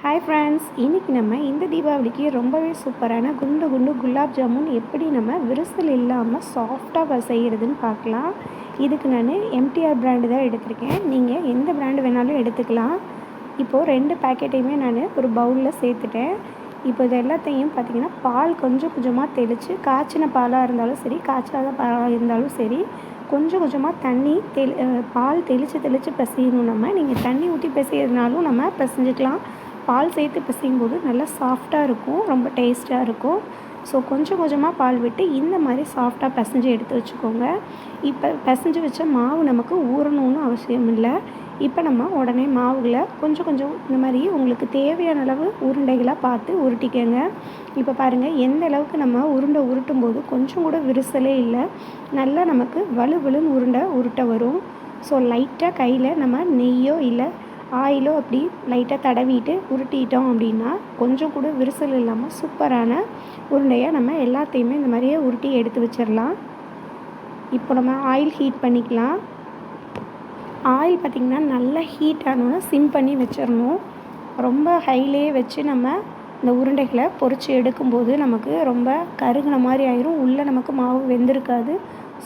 Hi friends, இன்றைக்கி நம்ம இந்த தீபாவளிக்கு ரொம்பவே சூப்பரான குண்டு குண்டு குலாப் ஜாமுன் எப்படி நம்ம விரிசல் இல்லாமல் சாஃப்டாக செய்கிறதுன்னு பார்க்கலாம். இதுக்கு நான் எம்டிஆர் பிராண்டு தான் எடுத்திருக்கேன். நீங்கள் எந்த பிராண்டு வேணாலும் எடுத்துக்கலாம். இப்போது 2 பேக்கெட்டையுமே நான் ஒரு பவுலில் சேர்த்துட்டேன். இப்போ இது எல்லாத்தையும் பார்த்திங்கன்னா பால் கொஞ்சம் கொஞ்சமாக தெளித்து, காய்ச்சின பாலாக இருந்தாலும் சரி, காய்ச்சாத பாலாக இருந்தாலும் சரி, கொஞ்சம் கொஞ்சமாக தண்ணி பால் தெளித்து பிசையணும். நீங்கள் தண்ணி ஊற்றி பிசையிறதுனாலும் நம்ம பிசைஞ்சிக்கலாம். பால் சேர்த்து பிசையும்போது நல்லா சாஃப்டாக இருக்கும், ரொம்ப டேஸ்ட்டாக இருக்கும். ஸோ கொஞ்சம் கொஞ்சமாக பால் விட்டு இந்த மாதிரி சாஃப்டாக பிசைஞ்சு எடுத்து வச்சுக்கோங்க. இப்போ பிசைஞ்சு வச்ச மாவு நமக்கு ஊறணும்னு அவசியம் இல்லை. இப்போ நம்ம உடனே மாவுகளை கொஞ்சம் கொஞ்சம் இந்த மாதிரி உங்களுக்கு தேவையான அளவு உருண்டைகளாக பார்த்து உருட்டிக்கங்க. இப்போ பாருங்கள், எந்த அளவுக்கு நம்ம உருண்டை உருட்டும் போது கொஞ்சம் கூட விரிசலே இல்லை. நல்லா நமக்கு வலுவலுன்னு உருட்ட வரும். ஸோ லைட்டாக கையில் நம்ம நெய்யோ இல்லை ஆயிலோ அப்படி லைட்டாக தடவிட்டு உருட்டிட்டோம் அப்படின்னா கொஞ்சம் கூட விரிசல் இல்லாமல் சூப்பரான உருண்டையாக நம்ம எல்லாத்தையுமே இந்த மாதிரியே உருட்டி எடுத்து வச்சிடலாம். இப்போ நம்ம ஆயில் ஹீட் பண்ணிக்கலாம். ஆயில் பார்த்திங்கன்னா நல்லா ஹீட் ஆனோன்னா சிம் பண்ணி வச்சிடணும். ரொம்ப ஹையிலே வச்சு நம்ம இந்த உருண்டைகளை பொரித்து எடுக்கும்போது நமக்கு ரொம்ப கருகின மாதிரி ஆயிரும், உள்ளே நமக்கு மாவு வெந்திருக்காது.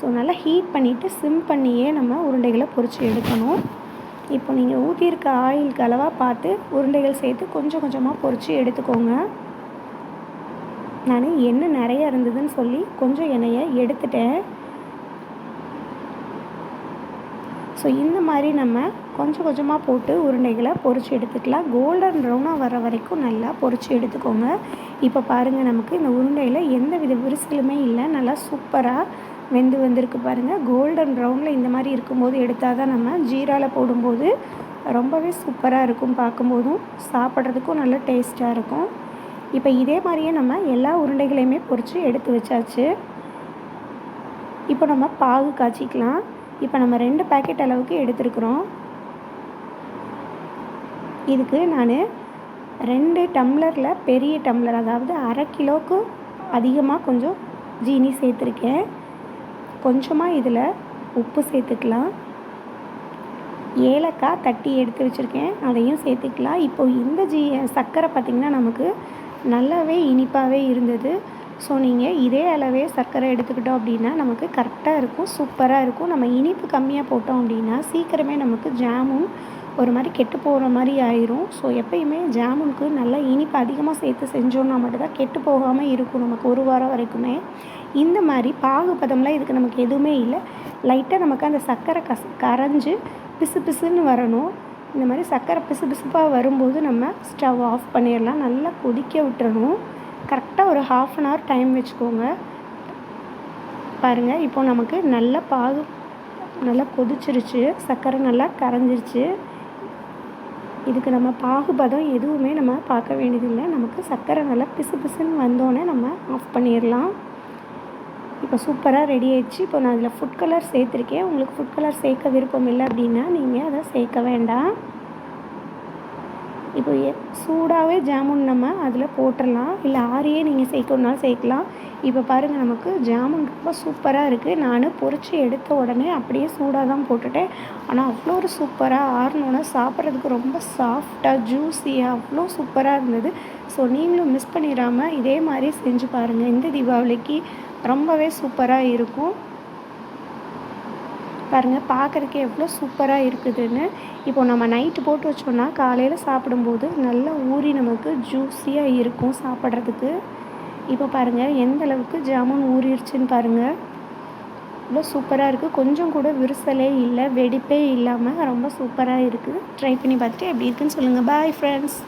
ஸோ நல்லா ஹீட் பண்ணிவிட்டு சிம் பண்ணியே நம்ம உருண்டைகளை பொரித்து எடுக்கணும். இப்போ நீங்கள் ஊற்றியிருக்க ஆயிலுக்கு அளவாக பார்த்து உருண்டைகள் சேர்த்து கொஞ்சம் கொஞ்சமாக பொரித்து எடுத்துக்கோங்க. நான் எண்ணெய் நிறைய இருந்ததுன்னு சொல்லி கொஞ்சம் எண்ணெயை எடுத்துட்டேன். ஸோ இந்த மாதிரி நம்ம கொஞ்சம் கொஞ்சமாக போட்டு உருண்டைகளை பொரித்து எடுத்துக்கலாம். கோல்டன் ப்ரௌனாக வர வரைக்கும் நல்லா பொரித்து எடுத்துக்கோங்க. இப்போ பாருங்கள், நமக்கு இந்த உருண்டையில் எந்த வித விரிசலுமே இல்லை, நல்லா சூப்பராக வந்திருக்கு பாருங்கள். கோல்டன் ப்ரௌனில் இந்த மாதிரி இருக்கும்போது எடுத்தால் தான் நம்ம ஜீராவில் போடும்போது ரொம்பவே சூப்பராக இருக்கும், பார்க்கும்போதும் சாப்பிட்றதுக்கும் நல்ல டேஸ்ட்டாக இருக்கும். இப்போ இதே மாதிரியே நம்ம எல்லா உருண்டைகளையுமே பொரித்து எடுத்து வச்சாச்சு. இப்போ நம்ம பாகு காய்ச்சிக்கலாம். இப்போ நம்ம 2 பேக்கெட் அளவுக்கு எடுத்துருக்குறோம். இதுக்கு நான் 2 டம்ளரில் பெரிய டம்ளர், அதாவது அரை கிலோவுக்கு அதிகமாக கொஞ்சம் ஜீனி சேர்த்துருக்கேன். கொஞ்சமாக இதில் உப்பு சேர்த்துக்கலாம். ஏலக்காய் தட்டி எடுத்து வச்சுருக்கேன், அதையும் சேர்த்துக்கலாம். இப்போது இந்த சர்க்கரை பார்த்திங்கன்னா நமக்கு நல்லாவே இனிப்பாகவே இருந்தது. ஸோ நீங்கள் இதே அளவே சர்க்கரை எடுத்துக்கிட்டோம் அப்படின்னா நமக்கு கரெக்டாக இருக்கும், சூப்பராக இருக்கும். நம்ம இனிப்பு கம்மியாக போட்டோம் அப்படின்னா சீக்கிரமே நமக்கு ஜாமுன் ஒரு மாதிரி கெட்டு போகிற மாதிரி ஆயிரும். ஸோ எப்பயுமே ஜாமுனுக்கு நல்லா இனிப்பு அதிகமாக சேர்த்து செஞ்சோன்னா மட்டும்தான் கெட்டு போகாமல் இருக்கும் நமக்கு 1 வாரம் வரைக்குமே. இந்த மாதிரி பாகுபதம்லாம் இதுக்கு நமக்கு எதுவுமே இல்லை. லைட்டாக நமக்கு அந்த சர்க்கரை கரைஞ்சி பிசு பிசுன்னு வரணும். இந்த மாதிரி சர்க்கரை பிசு பிசுப்பாக வரும்போது நம்ம ஸ்டவ் ஆஃப் பண்ணிடலாம். நல்லா கொதிக்க விட்டுறணும். கரெக்டாக ஒரு 1/2 அன் ஹவர் டைம் வச்சுக்கோங்க. பாருங்கள், இப்போது நமக்கு நல்ல பாகு நல்லா கொதிச்சிருச்சு, சர்க்கரை நல்லா கரைஞ்சிருச்சு. இதுக்கு நம்ம பாகுபதம் எதுவுமே நம்ம பார்க்க வேண்டியதில்லை. நமக்கு சர்க்கரை நல்லா பிசு பிசுன்னு வந்தோடனே நம்ம ஆஃப் பண்ணிடலாம். இப்போ சூப்பராக ரெடி ஆயிடுச்சு. இப்போ நான் அதில் ஃபுட் கலர் சேர்த்துருக்கேன். உங்களுக்கு ஃபுட் கலர் சேர்க்க விருப்பம் இல்லை அப்படின்னா நீங்கள் அதை சேர்க்க வேண்டாம். இப்போ சூடாகவே ஜாமுன் நம்ம அதில் போட்டுடலாம், இல்லை ஆறியே நீங்கள் சேர்க்கணுன்னாலும் சேர்க்கலாம். இப்போ பாருங்கள், நமக்கு ஜாமுன் ரொம்ப சூப்பராக இருக்குது. நான் பொரித்து எடுத்த உடனே அப்படியே சூடாக தான் போட்டுட்டேன். ஆனால் அவ்வளோ ஒரு சூப்பராக ஆறினோன்னா சாப்பிட்றதுக்கு ரொம்ப சாஃப்டாக ஜூஸியாக அவ்வளோ சூப்பராக இருந்தது. ஸோ நீங்களும் மிஸ் பண்ணிடாமல் இதே மாதிரி செஞ்சு பாருங்கள். இந்த தீபாவளிக்கு ரொம்பவே சூப்பராக இருக்கும். பாருங்கள், பார்க்குறதுக்கே எவ்வளோ சூப்பராக இருக்குதுன்னு. இப்போ நம்ம நைட்டு போட்டு வச்சோன்னா காலையில் சாப்பிடும்போது நல்லா ஊறி நமக்கு ஜூஸியாக இருக்கும் சாப்பிட்றதுக்கு. இப்போ பாருங்கள் எந்த அளவுக்கு ஜாமுன் ஊறிடுச்சுன்னு பாருங்கள். இவ்வளோ சூப்பராக இருக்குது. கொஞ்சம் கூட விரிசலே இல்லை, வெடிப்பே இல்லாமல் ரொம்ப சூப்பராக இருக்குது. ட்ரை பண்ணி பார்த்துட்டு எப்படி இருக்குன்னு சொல்லுங்கள். Bye friends.